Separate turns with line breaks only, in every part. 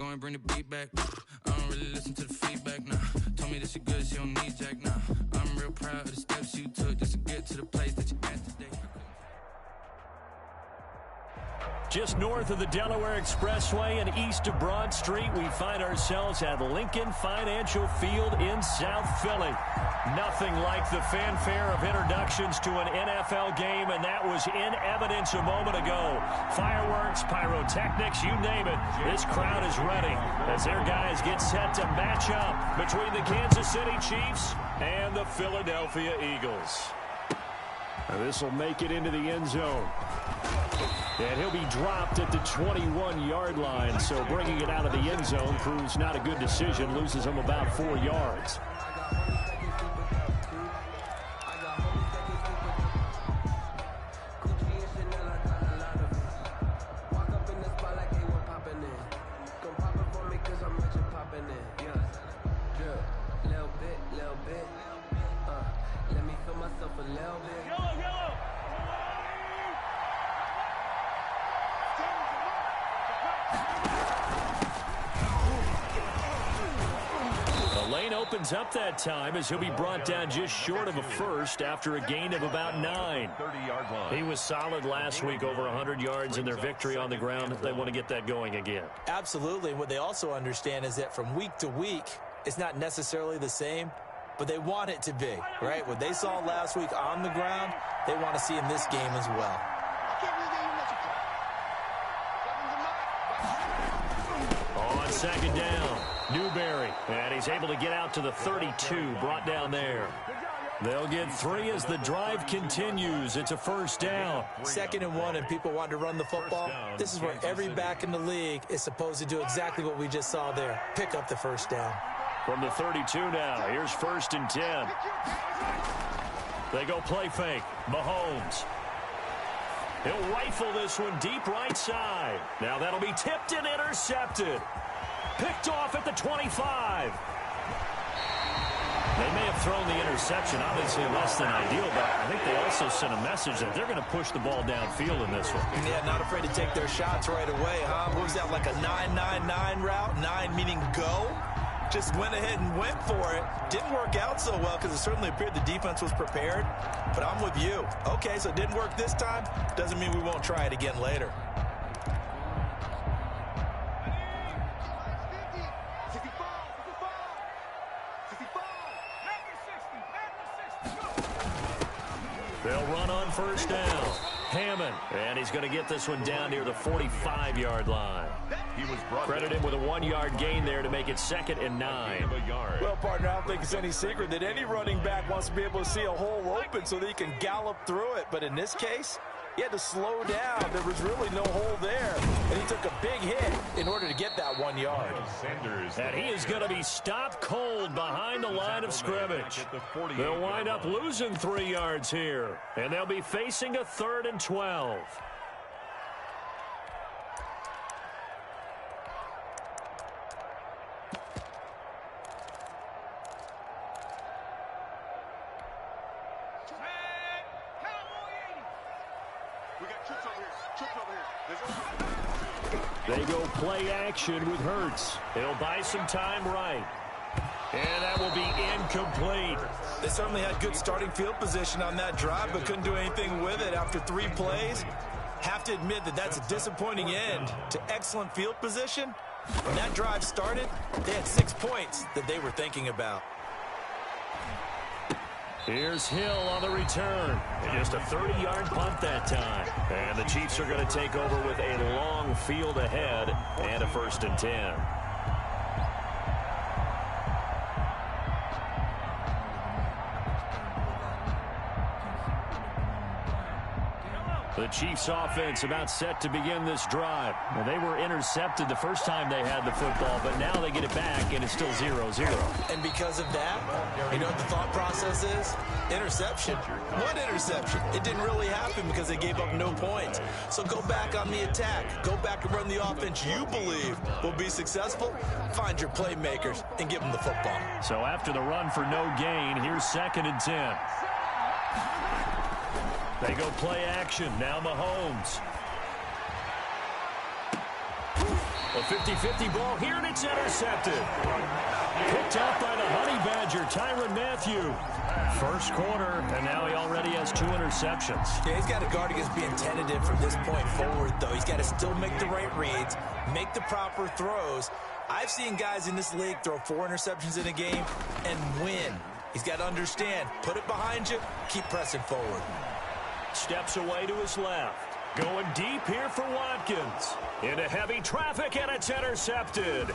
Go and bring the beat back. I don't really listen to the feedback, nah. Told me that she good, she don't need Jack, nah. I'm real proud of the steps you took just to get to the place that you at today.
Just north of the Delaware Expressway and east of Broad Street, we find ourselves at Lincoln Financial Field in South Philly. Nothing like the fanfare of introductions to an NFL game, and that was in evidence a moment ago. Fireworks, pyrotechnics, you name it. This crowd is ready as their guys get set to match up between the Kansas City Chiefs and the Philadelphia Eagles. This will make it into the end zone. And he'll be dropped at the 21-yard line, so bringing it out of the end zone proves not a good decision, loses him about 4 yards. Opens up that time as he'll be brought down just short of a first after a gain of about 9. He was solid last week, over 100 yards in their victory on the ground. They want to get that going again.
Absolutely. What they also understand is that from week to week, it's not necessarily the same, but they want it to be, right? What they saw last week on the ground, they want to see in this game as well.
On second down, Newberry, and he's able to get out to the 32, brought down there. They'll get 3 as the drive continues. It's a first down.
2nd and 1, and people want to run the football. This is where every back in the league is supposed to do exactly what we just saw there. Pick up the first down.
From the 32 now, here's 1st and 10. They go play fake. Mahomes. He'll rifle this one deep right side. Now that'll be tipped and intercepted. Picked off at the 25. They may have thrown the interception, obviously less than ideal, but I think they also sent a message that they're going to push the ball downfield in this one.
Yeah, not afraid to take their shots right away, huh? What was that, like a 9-9-9 route? 9 meaning go? Just went ahead and went for it. Didn't work out so well because it certainly appeared the defense was prepared. But I'm with you. Okay, so it didn't work this time. Doesn't mean we won't try it again later.
They'll run on first down. Hammond, and he's going to get this one down near the 45-yard line. Credit him with a 1-yard gain there to make it 2nd and 9.
Well, partner, I don't think it's any secret that any running back wants to be able to see a hole open so that he can gallop through it. But in this case, he had to slow down. There was really no hole there. And he took a big hit in order to get that 1 yard.
And he is going to be stopped cold behind the line of scrimmage. They'll wind up losing 3 yards here. And they'll be facing a 3rd and 12. They go play action with Hurts. It'll buy some time right. And that will be incomplete.
They certainly had good starting field position on that drive, but couldn't do anything with it after 3 plays. Have to admit that that's a disappointing end to excellent field position. When that drive started, they had 6 points that they were thinking about.
Here's Hill on the return. And just a 30-yard punt that time. And the Chiefs are going to take over with a long field ahead and a 1st and 10. The Chiefs offense about set to begin this drive. And they were intercepted the first time they had the football, but now they get it back, and it's still 0-0.
And because of that, you know what the thought process is? Interception. What interception? It didn't really happen because they gave up no points. So go back on the attack. Go back and run the offense you believe will be successful. Find your playmakers and give them the football.
So after the run for no gain, here's 2nd and 10. They go play action. Now Mahomes. A 50-50 ball here, and it's intercepted. Picked out by the Honey Badger, Tyrann Mathieu. First quarter, and now he already has 2 interceptions.
Yeah, he's got to guard against being tentative from this point forward, though. He's got to still make the right reads, make the proper throws. I've seen guys in this league throw 4 interceptions in a game and win. He's got to understand, put it behind you, keep pressing forward.
Steps away to his left. Going deep here for Watkins. Into heavy traffic, and it's intercepted.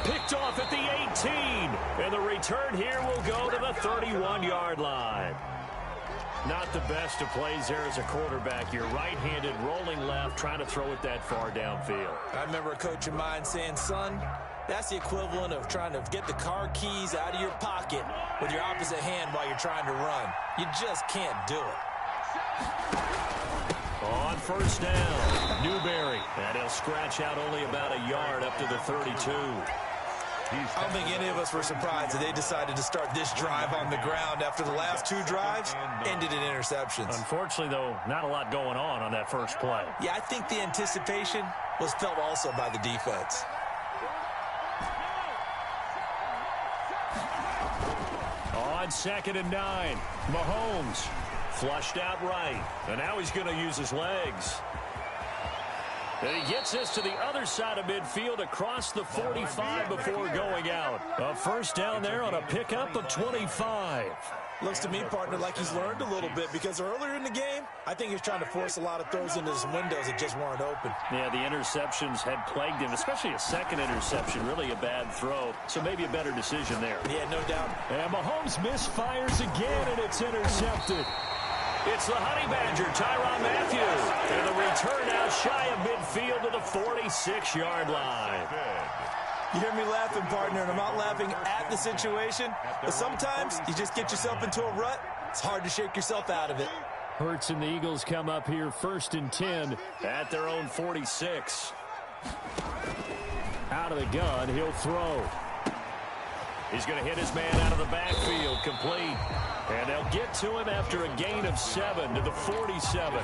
Picked off at the 18. And the return here will go to the 31-yard line. Not the best of plays there as a quarterback. You're right-handed, rolling left, trying to throw it that far downfield.
I remember a coach of mine saying, son, that's the equivalent of trying to get the car keys out of your pocket with your opposite hand while you're trying to run. You just can't do it.
On first down, Newberry. And he'll scratch out only about a yard up to the 32.
I don't think any of us were surprised that they decided to start this drive on the ground after the last 2 drives ended in interceptions.
Unfortunately, though, not a lot going on that first play.
Yeah, I think the anticipation was felt also by the defense.
On 2nd and 9, Mahomes flushed out right, and now he's going to use his legs. And he gets this to the other side of midfield across the 45 before going out. A first down there on a pickup of 25.
Looks to me, partner, like he's learned a little bit because earlier in the game, I think he was trying to force a lot of throws into some windows that just weren't open.
Yeah, the interceptions had plagued him, especially a second interception, really a bad throw. So maybe a better decision there.
Yeah, no doubt.
And Mahomes misfires again, and it's intercepted. It's the Honey Badger, Tyrann Mathieu. And the return now shy of midfield to the 46-yard line.
You hear me laughing, partner, and I'm not laughing at the situation, but sometimes you just get yourself into a rut. It's hard to shake yourself out of it.
Hurts and the Eagles come up here 1st and 10 at their own 46. Out of the gun, he'll throw. He's going to hit his man out of the backfield, complete. And they'll get to him after a gain of 7 to the 47.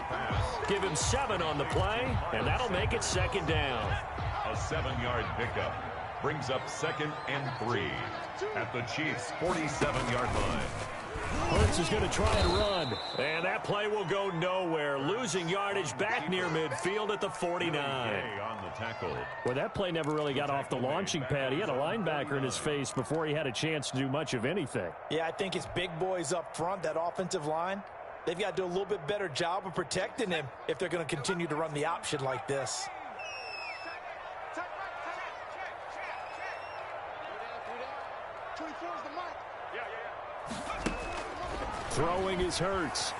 Give him 7 on the play, and that'll make it 2nd down.
A 7-yard pickup brings up 2nd and 3 at the Chiefs' 47-yard line.
Hurts is going to try and run, and that play will go nowhere. Losing yardage back near midfield at the 49.
On the tackle.
Well, that play never really got off the launching pad. He had a linebacker in his face before he had a chance to do much of anything.
Yeah, I think it's big boys up front, that offensive line. They've got to do a little bit better job of protecting him if they're going to continue to run the option like this.
Throwing is Hurts.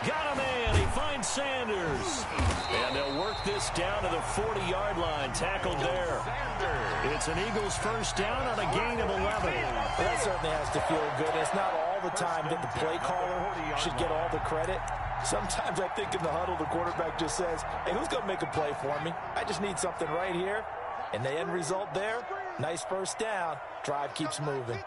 Got a man. He finds Sanders. And they'll work this down to the 40-yard line. Tackled there. It's an Eagles first down on a gain of 11.
Well, that certainly has to feel good. It's not all the time that the play caller should get all the credit. Sometimes I think in the huddle, the quarterback just says, hey, who's going to make a play for me? I just need something right here. And the end result there, nice first down. Drive keeps moving.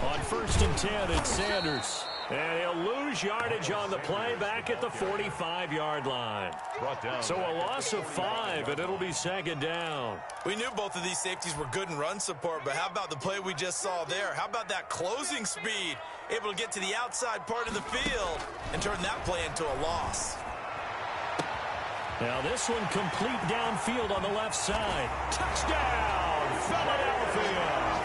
On 1st and 10, it's Sanders. And he'll lose yardage on the play back at the 45-yard line. So a loss of 5, and it'll be 2nd down.
We knew both of these safeties were good in run support, but how about the play we just saw there? How about that closing speed? Able to get to the outside part of the field and turn that play into a loss.
Now this one complete downfield on the left side. Touchdown, Philadelphia!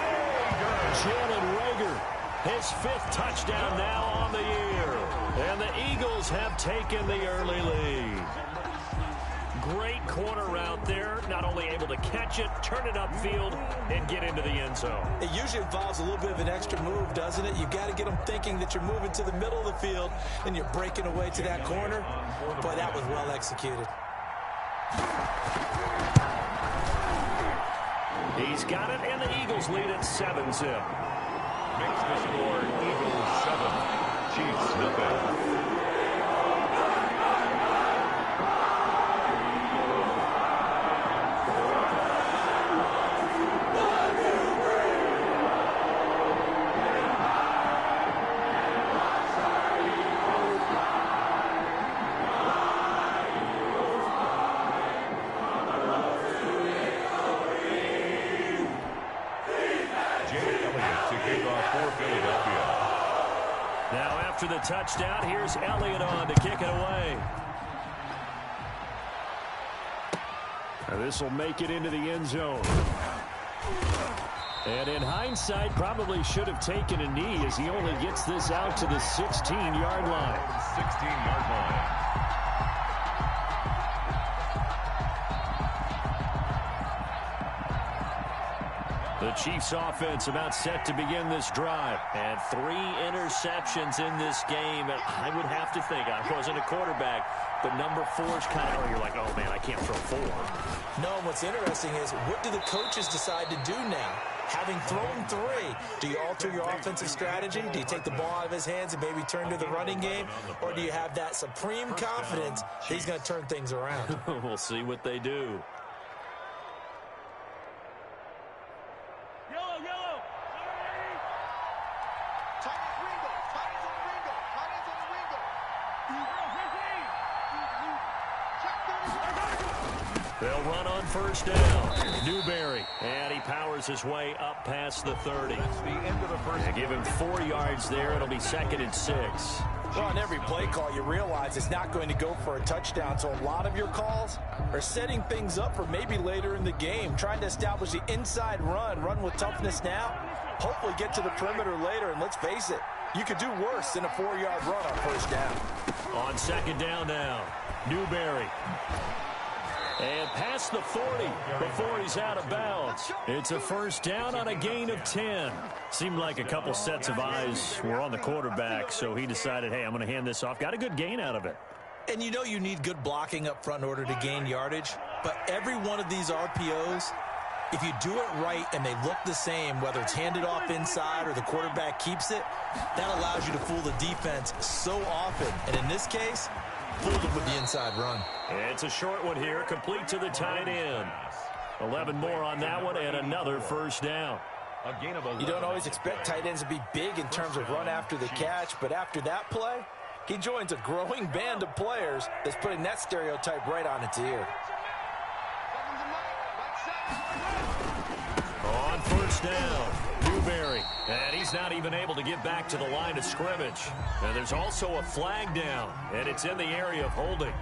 Jalen Reagor, his 5th touchdown now on the year. And the Eagles have taken the early lead. Great corner route there. Not only able to catch it, turn it upfield, and get into the end zone.
It usually involves a little bit of an extra move, doesn't it? You've got to get them thinking that you're moving to the middle of the field, and you're breaking away to that corner. Boy, that was well executed.
He's got it, and the Eagles lead at 7-zip.
Makes the score Eagles 7, Chiefs nothing.
touchdown. Here's Elliott on to kick it away. This will make it into the end zone. And in hindsight, probably should have taken a knee as he only gets this out to the 16-yard line.
16-yard line.
The Chiefs offense about set to begin this drive. And 3 interceptions in this game. And I would have to think, I wasn't a quarterback, but number 4 is kind of, you're like, oh man, I can't throw 4.
No, what's interesting is, what do the coaches decide to do now? Having thrown 3, do you alter your offensive strategy? Do you take the ball out of his hands and maybe turn to the running game? Or do you have that supreme confidence that he's going to turn things around?
We'll see what they do. They'll run on first down. Newberry, and he powers his way up past the 30.
That's the end of the first.
They give him 4 yards there. It'll be 2nd and 6.
Well, on every play call, you realize it's not going to go for a touchdown, so a lot of your calls are setting things up for maybe later in the game, trying to establish the inside run with toughness now, hopefully get to the perimeter later, and let's face it, you could do worse than a 4-yard run on first down.
On 2nd down now, Newberry. And past the 40 before he's out of bounds. It's a first down on a gain of 10. Seemed like a couple sets of eyes were on the quarterback, so he decided, hey, I'm going to hand this off. Got a good gain out of it.
And you know you need good blocking up front in order to gain yardage, but every one of these RPOs, if you do it right and they look the same, whether it's handed off inside or the quarterback keeps it, that allows you to fool the defense so often. And in this case, fooled them with the inside run.
It's a short one here, complete to the tight end. 11 more on that one, and another first down.
A gain of 11.
You don't always expect tight ends to be big in terms of run after the catch, but after that play, he joins a growing band of players that's putting that stereotype right on its ear.
On first down, Newberry. And he's not even able to get back to the line of scrimmage. And there's also a flag down, and it's in the area of holding.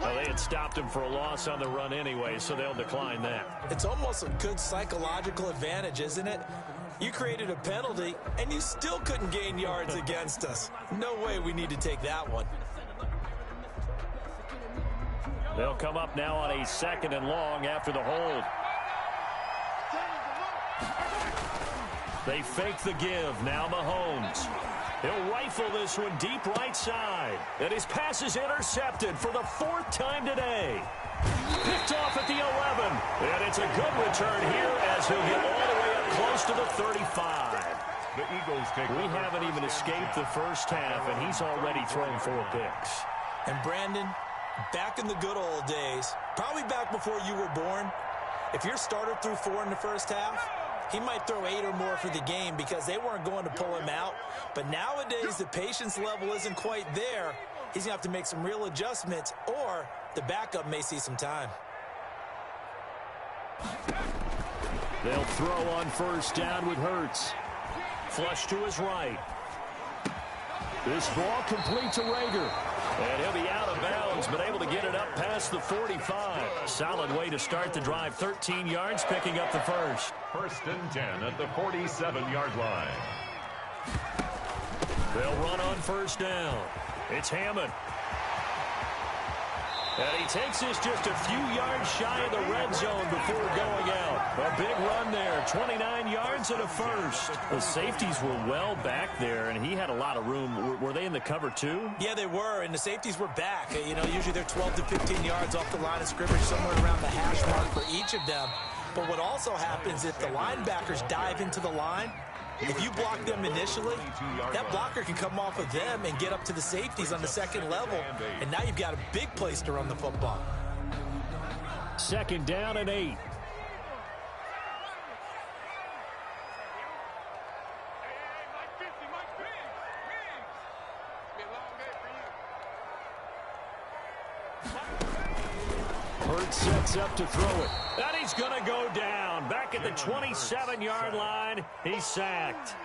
Well, they had stopped him for a loss on the run anyway, so they'll decline that.
It's almost a good psychological advantage, isn't it? You created a penalty, and you still couldn't gain yards against us. No way we need to take that one.
They'll come up now on a 2nd and long after the hold. They fake the give. Now Mahomes. He'll rifle this one deep right side. And his pass is intercepted for the 4th time today. Picked off at the 11. And it's a good return here as he'll get all the way up close to the 35.
The Eagles take.
We haven't even escaped the first half, and he's already thrown 4 picks.
And Brandon, back in the good old days, probably back before you were born, if your starter threw 4 in the first half, he might throw 8 or more for the game because they weren't going to pull him out. But nowadays, the patience level isn't quite there. He's going to have to make some real adjustments, or the backup may see some time.
They'll throw on first down with Hurts. Flush to his right. This ball complete to Rager. And he'll be out of bounds, but able to get it up past the 45. Solid way to start the drive. 13 yards, picking up the first.
1st and 10 at the 47-yard line.
They'll run on first down. It's Hammond. And he takes this just a few yards shy of the red zone before going out. A big run there, 29 yards and a first. The safeties were well back there, and he had a lot of room. Were they in the cover too?
Yeah, they were, and the safeties were back. You know, usually they're 12 to 15 yards off the line of scrimmage, somewhere around the hash mark for each of them. But what also happens if the linebackers dive into the line, if you block them initially, that blocker can come off of them and get up to the safeties on the 2nd level, and now you've got a big place to run the football.
2nd down and 8. Hurts sets up to throw it. And he's going to go down. Back at the 27-yard line, he's sacked.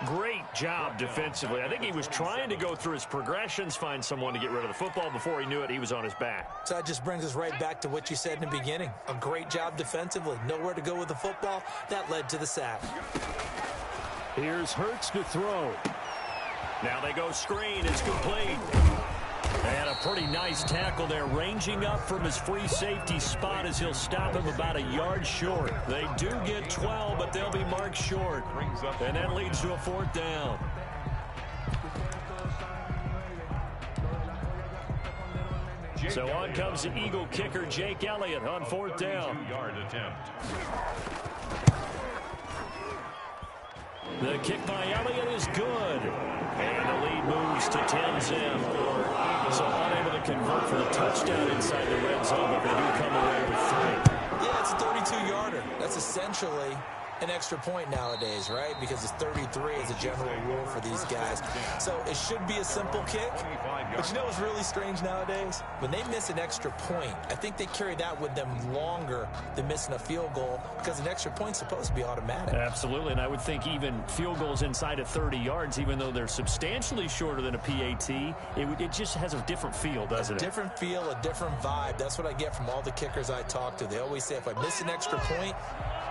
Great job defensively. I think he was trying to go through his progressions, find someone to get rid of the football. Before he knew it, he was on his back.
So that just brings us right back to what you said in the beginning. A great job defensively. Nowhere to go with the football. That led to the sack.
Here's Hurts to throw. Now they go screen. It's complete. And a pretty nice tackle there, ranging up from his free safety spot as he'll stop him about a yard short. They do get 12, but they'll be marked short. And that leads to a 4th down. So on comes the Eagle kicker, Jake Elliott, on 4th down.
Yard attempt.
The kick by Elliott is good. And the lead moves to 10-0. So unable to convert for the touchdown inside the red zone, but they do come away with 3.
Yeah, it's a 32-yarder. That's essentially an extra point nowadays, right? Because it's 33 as a general rule for these guys. So it should be a simple kick. But you know what's really strange nowadays? When they miss an extra point, I think they carry that with them longer than missing a field goal because an extra point's supposed to be automatic.
Absolutely, and I would think even field goals inside of 30 yards, even though they're substantially shorter than a PAT, it just has a different feel, doesn't it?
A different feel, a different vibe. That's what I get from all the kickers I talk to. They always say if I miss an extra point,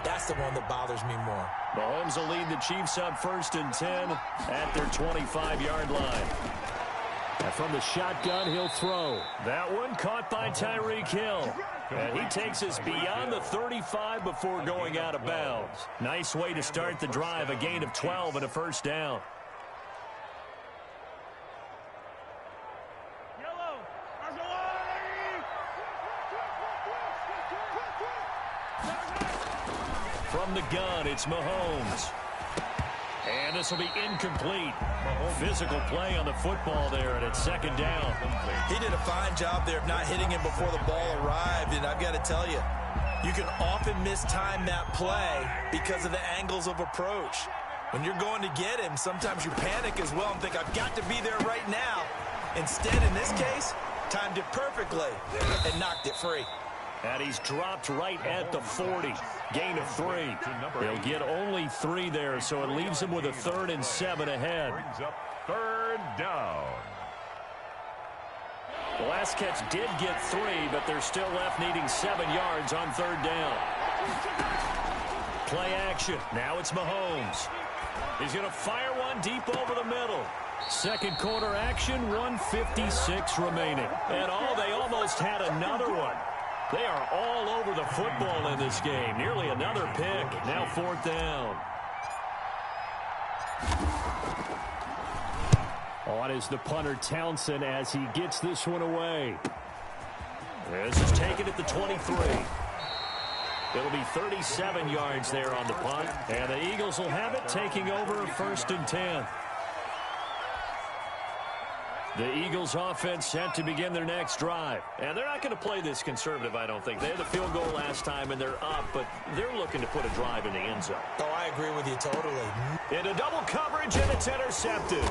that's the one that bothers me more.
Mahomes will lead the Chiefs up 1st and 10 at their 25-yard line. And from the shotgun, he'll throw. That one caught by Tyreek Hill. And he takes us beyond the 35 before going out of bounds. Nice way to start the drive, a gain of 12 and a 1st down. From the gun, it's Mahomes. And this will be incomplete. Physical play on the football there, and it's 2nd down.
He did a fine job there of not hitting him before the ball arrived, and I've got to tell you, you can often mistime that play because of the angles of approach. When you're going to get him, sometimes you panic as well and think, I've got to be there right now. Instead, in this case, timed it perfectly and knocked it free.
And he's dropped right at the 40. Gain of 3. They'll get only 3 there, so it leaves him with a 3rd and 7 ahead.
Brings up 3rd down.
The last catch did get 3, but they're still left needing 7 yards on 3rd down. Play action. Now it's Mahomes. He's going to fire one deep over the middle. 2nd quarter action, 1:56 remaining. And they almost had another one. They are all over the football in this game. Nearly another pick. Now 4th down. On is the punter Townsend as he gets this one away. This is taken at the 23. It'll be 37 yards there on the punt. And the Eagles will have it, taking over 1st and 10. The Eagles offense set to begin their next drive. And they're not going to play this conservative, I don't think. They had a field goal last time, and they're up, but they're looking to put a drive in the end zone.
Oh, I agree with you totally.
Into double coverage, and it's intercepted.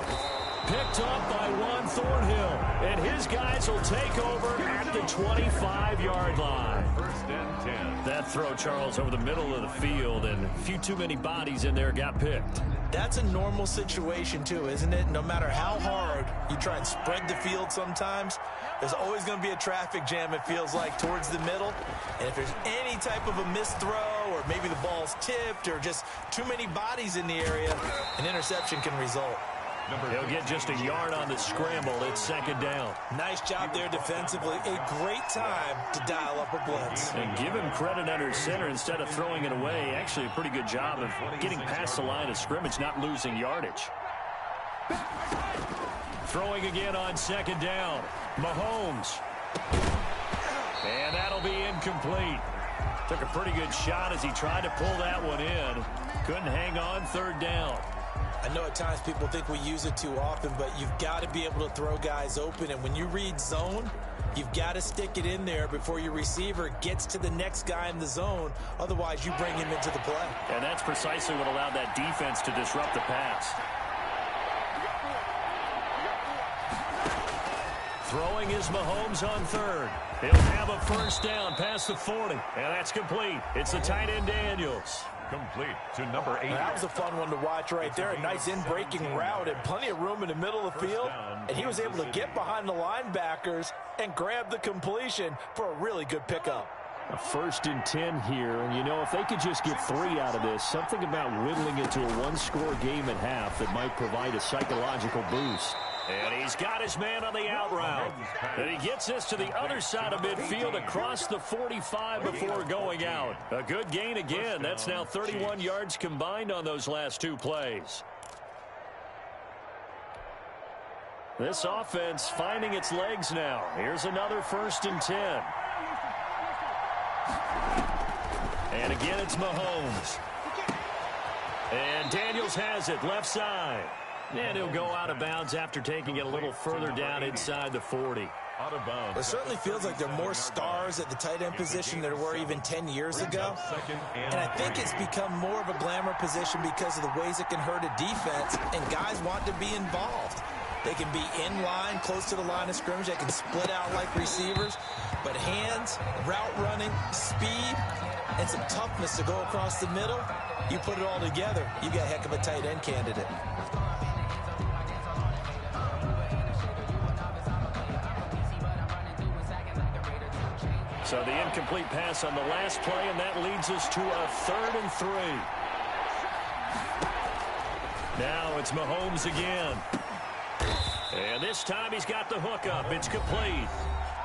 Picked up by Juan Thornhill. And his guys will take over at the 25-yard line.
1st and 10.
That throw, Charles, over the middle of the field, and a few too many bodies in there got picked.
That's a normal situation, too, isn't it? No matter how hard you try and spread the field sometimes, there's always going to be a traffic jam, it feels like, towards the middle. And if there's any type of a missed throw or maybe the ball's tipped or just too many bodies in the area, an interception can result.
He'll get just a yard on the scramble. It's 2nd down.
Nice job there defensively. A great time to dial up a blitz.
And give him credit under center instead of throwing it away. Actually, a pretty good job of getting past the line of scrimmage, not losing yardage. Throwing again on 2nd down. Mahomes. And that'll be incomplete. Took a pretty good shot as he tried to pull that one in. Couldn't hang on 3rd down.
I know at times people think we use it too often, but you've got to be able to throw guys open. And when you read zone, you've got to stick it in there before your receiver gets to the next guy in the zone. Otherwise, you bring him into the play.
And that's precisely what allowed that defense to disrupt the pass. Throwing is Mahomes on 3rd. He'll have a 1st down past the 40. And that's complete. It's the tight end Daniels.
Complete to number 8.
That was a fun one to watch right there. A nice in-breaking route and plenty of room in the middle of the field. And he was able to get behind the linebackers and grab the completion for a really good pickup.
A 1st and 10 here, and you know, if they could just get 3 out of this, something about whittling it to a one-score game at half that might provide a psychological boost. And he's got his man on the out route. And he gets this to the other side of midfield across the 45 before going out. A good gain again. That's now 31 yards combined on those last 2 plays. This offense finding its legs now. Here's another 1st and 10. And again, it's Mahomes. And Daniels has it, left side. And he'll go out of bounds after taking it a little further down inside the 40.
Out of bounds.
It certainly feels like there are more stars at the tight end position than there were even 10 years ago. And I think it's become more of a glamour position because of the ways it can hurt a defense, and guys want to be involved. They can be in line, close to the line of scrimmage. They can split out like receivers. But hands, route running, speed, and some toughness to go across the middle, you put it all together, you got a heck of a tight end candidate.
So the incomplete pass on the last play, and that leads us to a 3rd and 3. Now it's Mahomes again. And this time he's got the hook up. It's complete.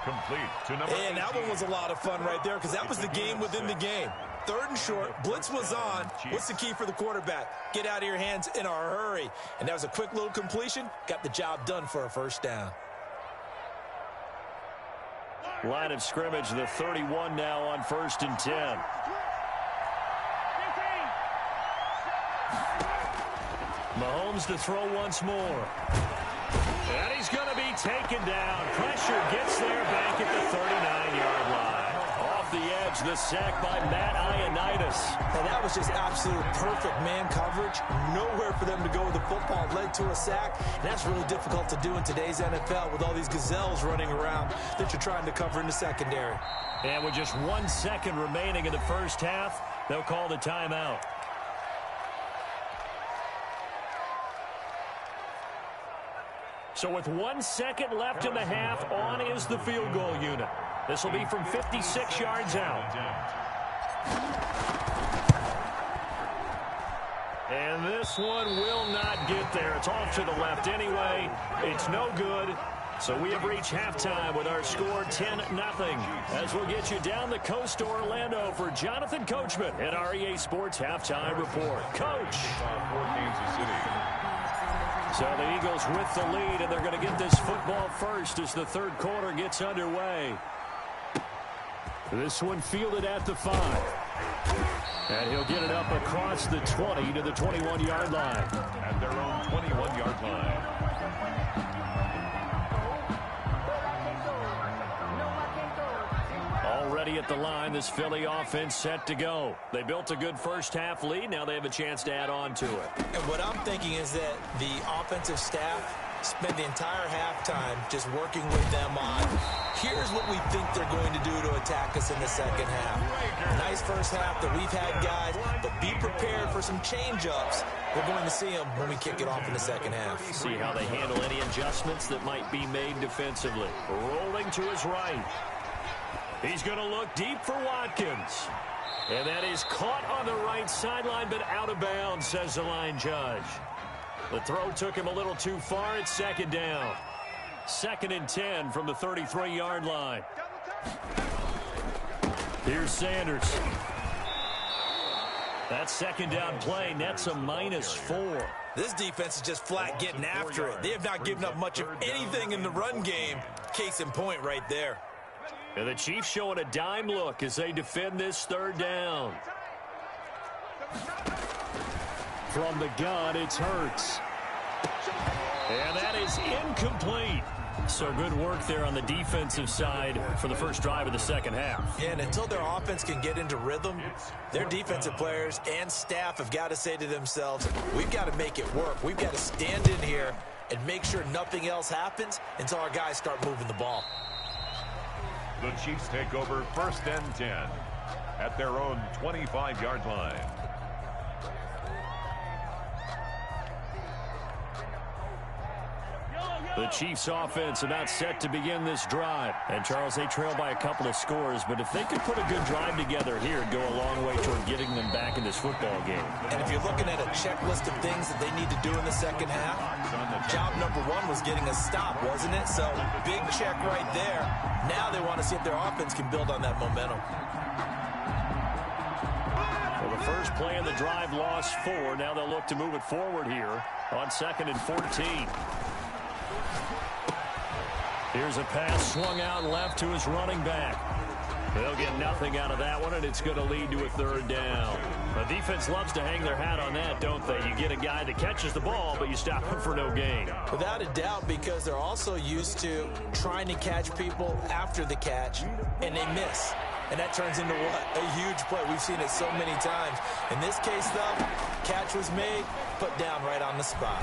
Complete to number 18.
And that one was a lot of fun right there because that was the game within the game. 3rd and short, blitz was on. What's the key for the quarterback? Get out of your hands in a hurry. And that was a quick little completion. Got the job done for a 1st down.
Line of scrimmage, the 31 now on 1st and 10. Mahomes to throw once more. And he's going to be taken down. Pressure gets there back at the 39-yard line. Off the edge, the sack by Matt Ioannidis.
And that was just absolute perfect man coverage. Nowhere for them to go with the football. Led to a sack. And that's really difficult to do in today's NFL with all these gazelles running around that you're trying to cover in the secondary.
And with just 1 second remaining in the 1st half, they'll call the timeout. So with 1 second left in the half, on is the field goal unit. This will be from 56 yards out. And this one will not get there. It's off to the left anyway. It's no good. So we have reached halftime with our score 10-0. As we'll get you down the coast to Orlando for Jonathan Coachman at our EA Sports Halftime Report. Coach. So the Eagles with the lead, and they're going to get this football first as the 3rd quarter gets underway. This one fielded at the 5. And he'll get it up across the 20 to the 21-yard line.
At their own 21-yard line.
Already at the line, this Philly offense set to go. They built a good 1st half lead. Now they have a chance to add on to it.
And what I'm thinking is that the offensive staff spend the entire halftime just working with them on, here's what we think they're going to do to attack us in the 2nd half. Nice 1st half that we've had, guys, but be prepared for some change-ups. We're going to see them when we kick it off in the 2nd half.
See how they handle any adjustments that might be made defensively. Rolling to his right. He's going to look deep for Watkins. And that is caught on the right sideline, but out of bounds, says the line judge. The throw took him a little too far. It's 2nd down. 2nd and 10 from the 33-yard line. Here's Sanders. That 2nd down play nets a -4.
This defense is just flat getting after it. They have not given up much of anything in the run game. Case in point right there.
And the Chiefs showing a dime look as they defend this 3rd down. From the gun, it's Hurts. And that is incomplete. So good work there on the defensive side for the first drive of the 2nd half.
And until their offense can get into rhythm, their defensive players and staff have got to say to themselves, we've got to make it work. We've got to stand in here and make sure nothing else happens until our guys start moving the ball.
The Chiefs take over 1st and 10 at their own 25-yard line.
The Chiefs offense about set to begin this drive. And, Charles, they trail by a couple of scores, but if they could put a good drive together here, it'd go a long way toward getting them back in this football game.
And if you're looking at a checklist of things that they need to do in the second half, job number one was getting a stop, wasn't it? So, big check right there. Now they want to see if their offense can build on that momentum.
Well, the first play in the drive lost 4. Now they'll look to move it forward here on 2nd and 14. Here's a pass swung out left to his running back. They'll get nothing out of that one, and it's going to lead to a 3rd down. The defense loves to hang their hat on that, don't they? You get a guy that catches the ball, but you stop him for no gain.
Without a doubt, because they're also used to trying to catch people after the catch, and they miss. And that turns into what? A huge play. We've seen it so many times. In this case, though, catch was made, put down right on the spot.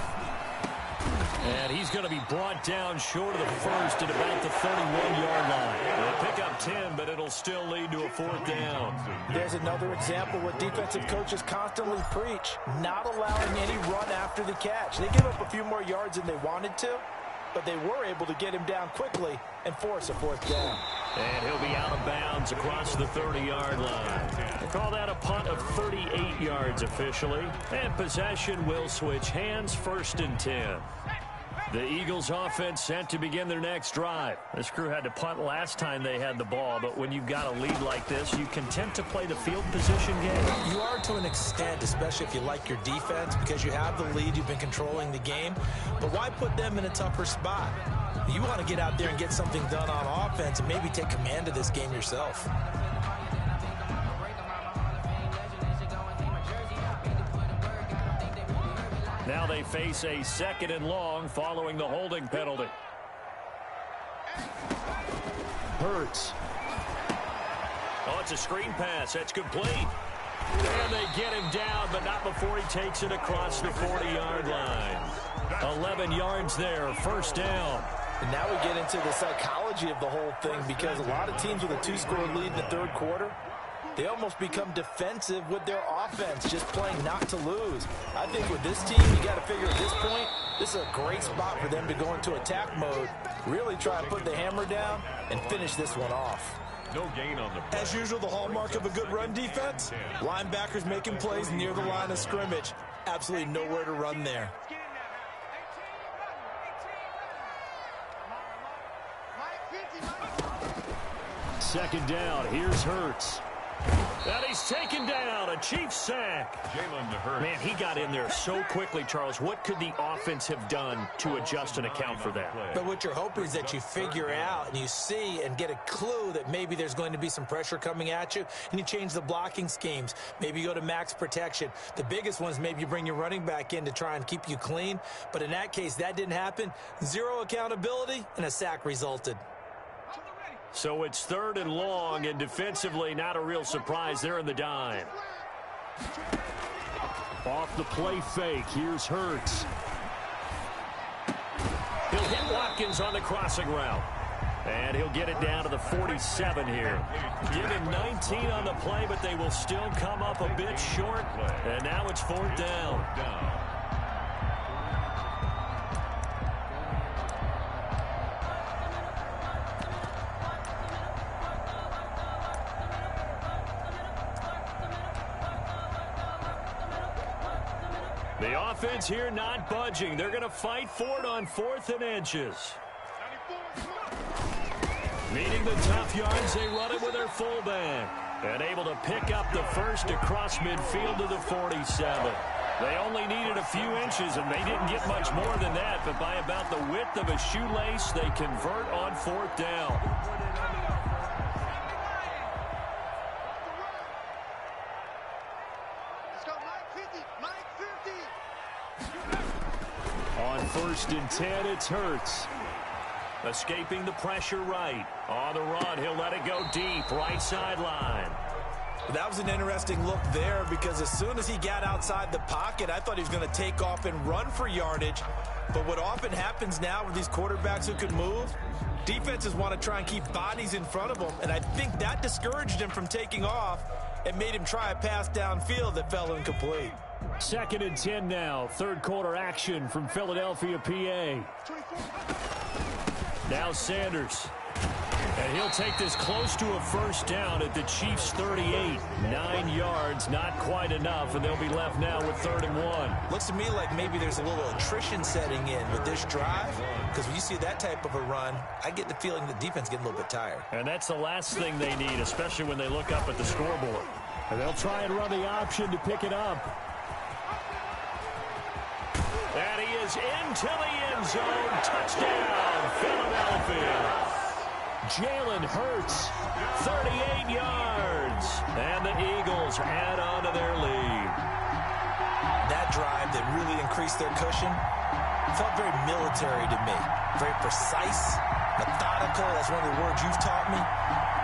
And he's going to be brought down short of the first at about the 31-yard line. They'll pick up 10, but it'll still lead to a 4th down.
There's another example where defensive coaches constantly preach, not allowing any run after the catch. They give up a few more yards than they wanted to, but they were able to get him down quickly and force a 4th down.
And he'll be out of bounds across the 30-yard line. They call that a punt of 38 yards officially. And possession will switch hands, 1st and 10. The Eagles offense set to begin their next drive. This crew had to punt last time they had the ball, but when you've got a lead like this, you content to play the field position game?
You are to an extent, especially if you like your defense, because you have the lead, you've been controlling the game. But why put them in a tougher spot? You want to get out there and get something done on offense and maybe take command of this game yourself.
Now they face a 2nd and long following the holding penalty. Hurts. Oh, it's a screen pass. That's complete. And they get him down, but not before he takes it across the 40-yard line. 11 yards there, 1st down.
And now we get into the psychology of the whole thing, because a lot of teams with a 2-score lead in the 3rd quarter, they almost become defensive with their offense, just playing not to lose. I think with this team, you got to figure at this point, this is a great spot for them to go into attack mode, really try to put the hammer down and finish this one off.
No gain on the play.
As usual, the hallmark of a good run defense, linebackers making plays near the line of scrimmage. Absolutely nowhere to run there.
2nd down. Here's Hurts. And he's taken down. A Chiefs sack.
Jalen Hurts.
Man, he got in there so quickly, Charles. What could the offense have done to adjust and account for that?
But what you're hoping is that you figure out and you see and get a clue that maybe there's going to be some pressure coming at you, and you change the blocking schemes. Maybe you go to max protection. The biggest one is maybe you bring your running back in to try and keep you clean. But in that case, that didn't happen. 0 accountability, and a sack resulted.
So it's 3rd and long, and defensively not a real surprise. They're in the dime. Off the play fake, here's Hurts. He'll hit Watkins on the crossing route. And he'll get it down to the 47 here. Give him 19 on the play, but they will still come up a bit short. And now it's 4th down. The offense here not budging. They're going to fight for it on 4th and inches. Needing the tough yards, they run it with their fullback. And able to pick up the first across midfield to the 47. They only needed a few inches, and they didn't get much more than that. But by about the width of a shoelace, they convert on 4th down. On 1st and 10, it's Hurts. Escaping the pressure right. On the run, he'll let it go deep, right sideline.
That was an interesting look there, because as soon as he got outside the pocket, I thought he was going to take off and run for yardage. But what often happens now with these quarterbacks who can move, defenses want to try and keep bodies in front of them, and I think that discouraged him from taking off. and made him try a pass downfield that fell incomplete.
2nd and 10 now. Third quarter action from Philadelphia, PA. Now Sanders. And he'll take this close to a first down at the Chiefs' 38. 9 yards, not quite enough, and they'll be left now with 3rd and 1.
Looks to me like maybe there's a little attrition setting in with this drive, because when you see that type of a run, I get the feeling the defense getting a little bit tired.
And that's the last thing they need, especially when they look up at the scoreboard. And they'll try and run the option to pick it up. And he is into the end zone. Touchdown, Philadelphia. Jalen Hurts, 38 yards. And the Eagles add on to their lead.
That drive that really increased their cushion felt very military to me. Very precise, methodical. That's one of the words you've taught me.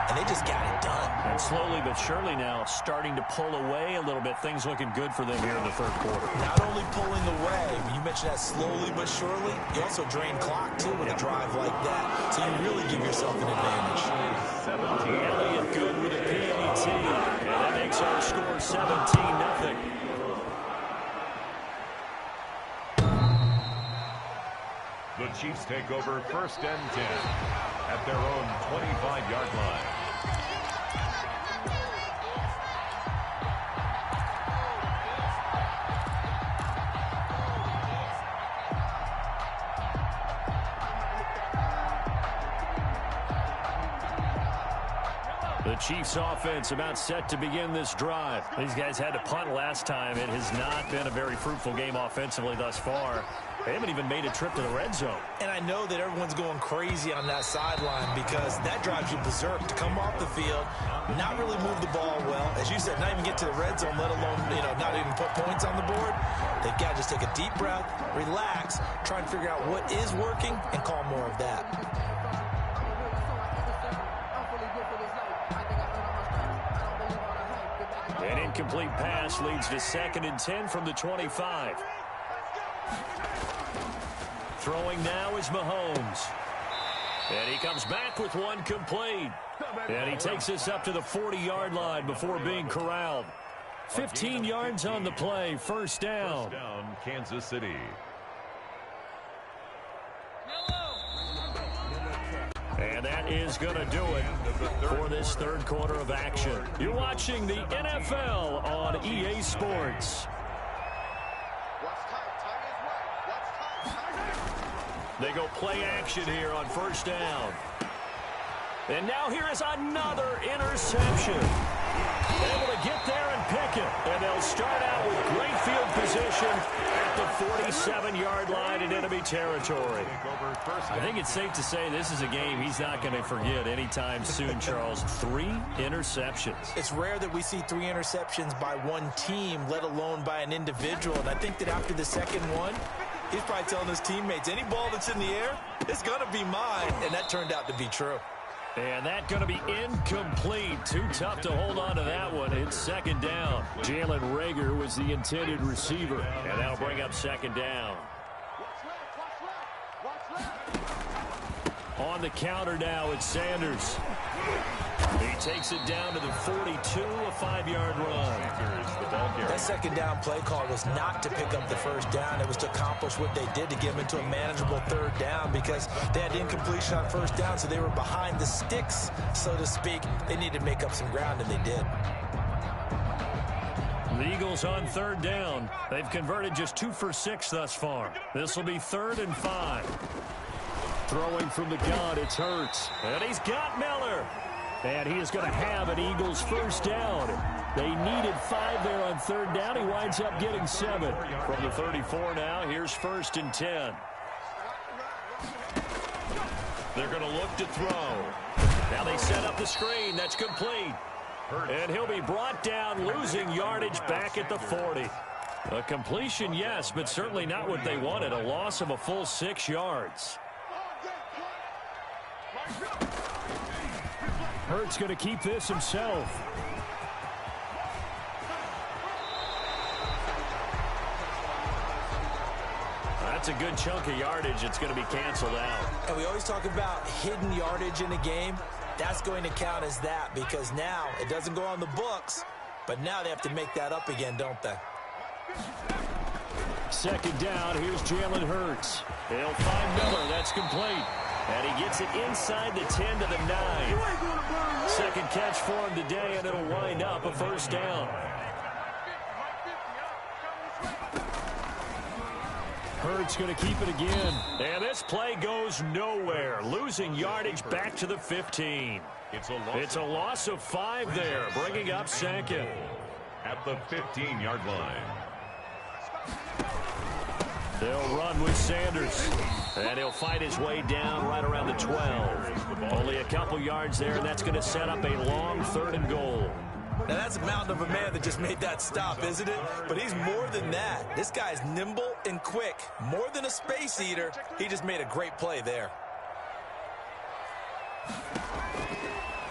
And they just got it done.
And slowly but surely now starting to pull away a little bit. Things looking good for them here in the 3rd quarter.
Not only pulling away, but you mentioned that slowly but surely, you also drain clock, too, with a drive like that. So you really give yourself an advantage.
Elliott good with a PAT. And that makes our score 17-0.
The Chiefs take over 1st and 10 at their own 25-yard line.
The Chiefs offense about set to begin this drive. These guys had to punt last time. It has not been a very fruitful game offensively thus far. They haven't even made a trip to the red zone.
And I know that everyone's going crazy on that sideline because that drives you berserk to come off the field, not really move the ball well. As you said, not even get to the red zone, let alone, not even put points on the board. They've got to just take a deep breath, relax, try and figure out what is working, and call more of that.
An incomplete pass leads to 2nd and 10 from the 25. Throwing now is Mahomes. And he comes back with one complete. And he takes this up to the 40-yard line before being corralled. 15 yards on the play, first down.
First down, Kansas City.
And that is going to do it for this 3rd quarter of action. You're watching the NFL on EA Sports. They go play action here on first down. And now here is another interception. Able to get there and pick it. And they'll start out with great field position at the 47-yard line in enemy territory. I think it's safe to say this is a game he's not going to forget anytime soon, Charles. 3 interceptions.
It's rare that we see 3 interceptions by one team, let alone by an individual. And I think that after the second one, he's probably telling his teammates, any ball that's in the air, it's going to be mine. And that turned out to be true.
And that going to be incomplete. Too tough to hold on to that one. It's 2nd down. Jalen Reagor was the intended receiver. And that'll bring up 2nd down. On the counter now, it's Sanders. He takes it down to the 42, a 5-yard run.
That 2nd down play call was not to pick up the first down. It was to accomplish what they did to get them into a manageable 3rd down because they had incompletion on first down, so they were behind the sticks, so to speak. They needed to make up some ground, and they did.
The Eagles on 3rd down. They've converted just 2 for 6 thus far. This will be 3rd and 5. Throwing from the gun, it's Hurts. And he's got Miller. And he is going to have an Eagles first down. They needed 5 there on 3rd down. He winds up getting 7. From the 34 now, here's 1st and 10. They're going to look to throw. Now they set up the screen. That's complete. And he'll be brought down, losing yardage back at the 40. A completion, yes, but certainly not what they wanted. A loss of a full 6 yards. Hurts going to keep this himself. That's a good chunk of yardage. It's going to be canceled out.
And we always talk about hidden yardage in a game. That's going to count as that because now it doesn't go on the books. but now they have to make that up again, don't they?
Second down, here's Jalen Hurts. He'll find Miller, that's complete. And he gets it inside the 10 to the 9. Second catch for him today, and it'll wind up a first down. Hurts going to keep it again. And this play goes nowhere. Losing yardage back to the 15. It's a loss of 5 there, bringing up second.
At the 15-yard line.
They'll run with Sanders. And he'll fight his way down right around the 12. Only a couple yards there, and that's going to set up a long 3rd and goal.
Now, that's a mountain of a man that just made that stop, isn't it? But he's more than that. This guy's nimble and quick. More than a space eater. He just made a great play there.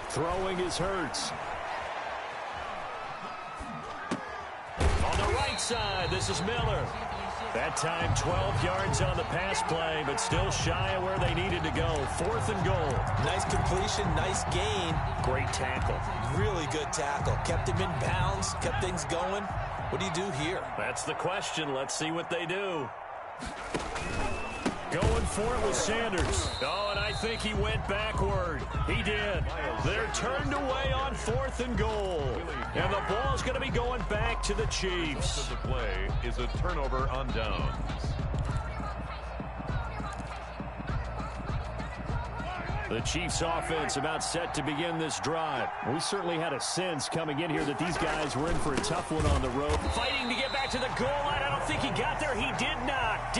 Throwing is Hurts. On the right side, this is Miller. That time 12 yards on the pass play, but still shy of where they needed to go. 4th and goal.
Nice completion, nice gain.
Great tackle.
Really good tackle. Kept him in bounds, kept things going. What do you do here?
That's the question. Let's see what they do. Going for it with Sanders. Oh, and I think he went backward. He did. They're turned away on 4th and goal. And the ball's going to be going back to the Chiefs.
The play is a turnover on downs.
The Chiefs offense about set to begin this drive. We certainly had a sense coming in here that these guys were in for a tough one on the road. Fighting to get back to the goal line. I don't think he got there. He did not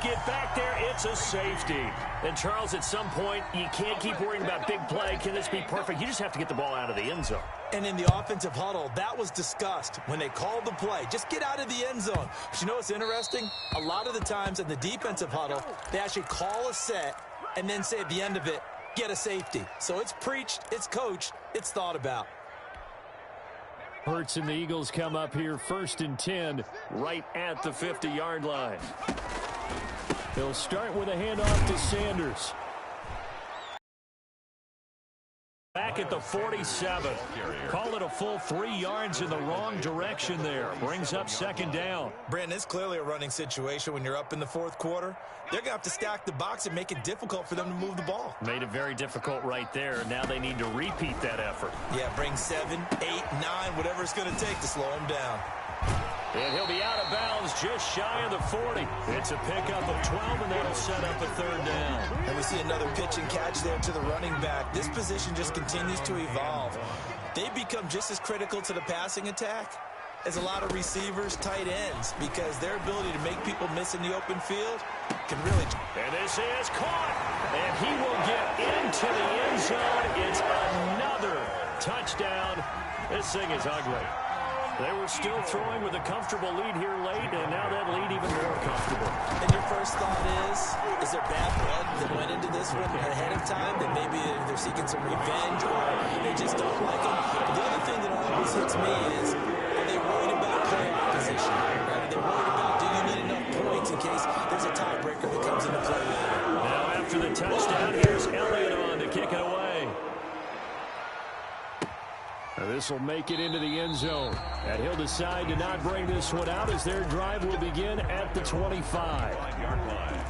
get back there. It's a safety. And Charles, at some point, you can't keep worrying about big play. Can this be perfect? You just have to get the ball out of the end zone.
And in the offensive huddle, that was discussed when they called the play. Just get out of the end zone. But you know what's interesting? A lot of the times in the defensive huddle, they actually call a set and then say at the end of it, get a safety. So it's preached, it's coached, it's thought about.
Hurts and the Eagles come up here 1st and 10 right at the 50-yard line. They'll start with a handoff to Sanders. Back at the 47. Call it a full 3 yards in the wrong direction there. Brings up 2nd down.
Brandon, it's clearly a running situation when you're up in the 4th quarter. They're going to have to stack the box and make it difficult for them to move the ball.
Made it very difficult right there. Now they need to repeat that effort.
Yeah, bring 7, 8, 9, whatever it's going to take to slow him down.
And he'll be out of bounds just shy of the 40. It's a pickup of 12, and that'll set up a 3rd down.
And we see another pitch and catch there to the running back. This position just continues to evolve. They become just as critical to the passing attack as a lot of receivers, tight ends, because their ability to make people miss in the open field can really...
And this is caught, and he will get into the end zone. It's another touchdown. This thing is ugly. They were still throwing with a comfortable lead here late, and now that lead even more comfortable.
And your first thought is there bad blood that went into this one ahead of time, that maybe they're seeking some revenge or they just don't like him? But the other thing that always hits me is, are they worried about playoff position? Right? Are they worried about, do you need enough points in case there's a tiebreaker that comes into play later?
Now after the touchdown, here's Elliott on to kick it away. This will make it into the end zone. And he'll decide to not bring this one out as their drive will begin at the 25-yard line.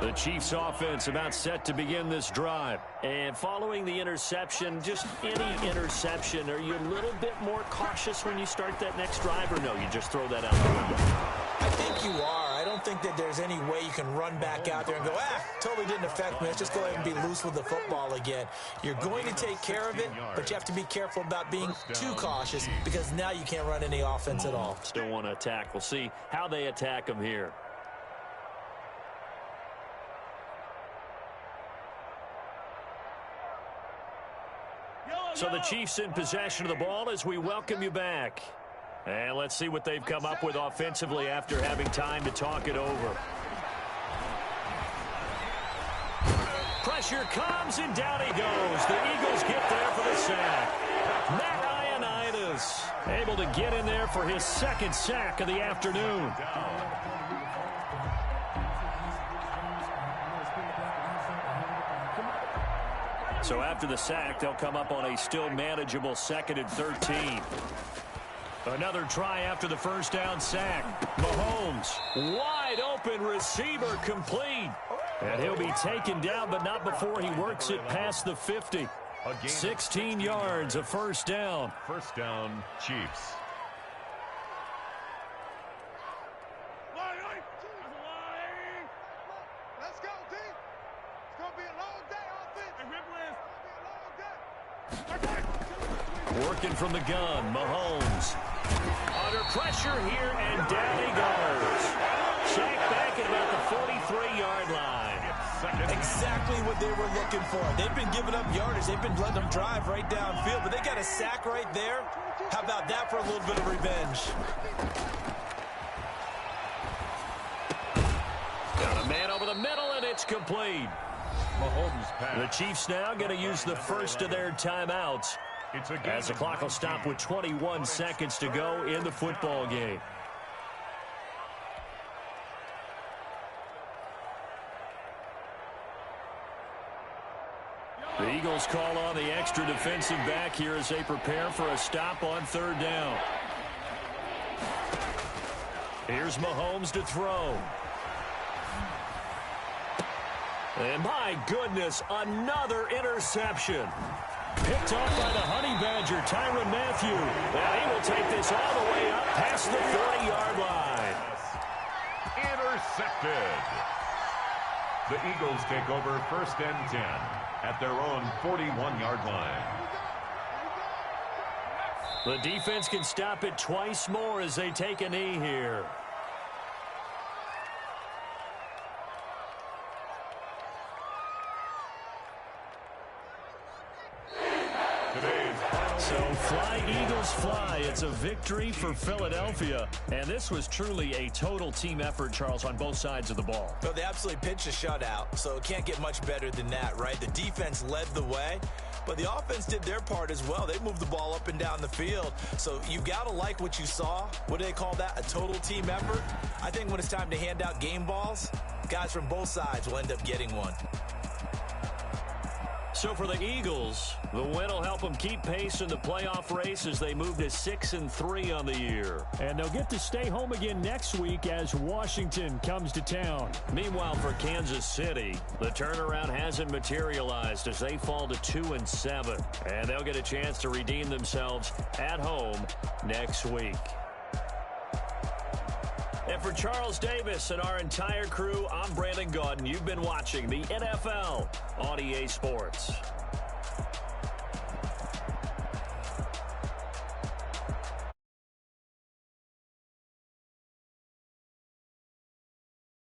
The Chiefs offense about set to begin this drive. And following the interception, just any interception, are you a little bit more cautious when you start that next drive, or no, you just throw that out the window?
I think you are. I don't think that there's any way you can run back out there and go, totally didn't affect me. Let's just go ahead and be loose with the football again. You're going to take care of it, but you have to be careful about being too cautious because now you can't run any offense at all.
Still want to attack. We'll see how they attack them here. So the Chiefs in possession of the ball as we welcome you back. And let's see what they've come up with offensively after having time to talk it over. Pressure comes, and down he goes. The Eagles get there for the sack. Matt Ioannidis Davis able to get in there for his second sack of the afternoon. So after the sack, they'll come up on a still manageable 2nd and 13. Another try after the first down sack. Mahomes, wide open receiver, complete. And he'll be taken down, but not before he works it past the 50. 16 yards, a first down.
First down, Chiefs.
Let's go, D. It's going to be a long day,
Working from the gun, Mahomes. Under pressure here, and down he goes. Sacked back at about the 43-yard line.
Exactly what they were looking for. They've been giving up yardage. They've been letting them drive right downfield, but they got a sack right there. How about that for a little bit of revenge?
Got a man over the middle, and it's complete.
Mahomes pass.
The Chiefs now going to use the first of their timeouts as the clock will stop with 21 seconds to go in the football game. The Eagles call on the extra defensive back here as they prepare for a stop on third down. Here's Mahomes to throw. And my goodness, another interception. Picked off by the Honey Badger, Tyrann Mathieu. And he will take this all the way up past the 40-yard line.
Intercepted. The Eagles take over 1st and 10 at their own 41-yard line.
The defense can stop it twice more as they take a knee here. So fly, Eagles, fly. It's a victory for Philadelphia. And this was truly a total team effort, Charles, on both sides of the ball.
Well, they absolutely pitched a shutout, so it can't get much better than that, right? The defense led the way, but the offense did their part as well. They moved the ball up and down the field. So you got to like what you saw. What do they call that? A total team effort? I think when it's time to hand out game balls, guys from both sides will end up getting one.
So for the Eagles, the win will help them keep pace in the playoff race as they move to 6-3 on the year. And they'll get to stay home again next week as Washington comes to town. Meanwhile, for Kansas City, the turnaround hasn't materialized as they fall to 2-7. And they'll get a chance to redeem themselves at home next week. And for Charles Davis and our entire crew, I'm Brandon Gaudin. You've been watching the NFL on EA Sports.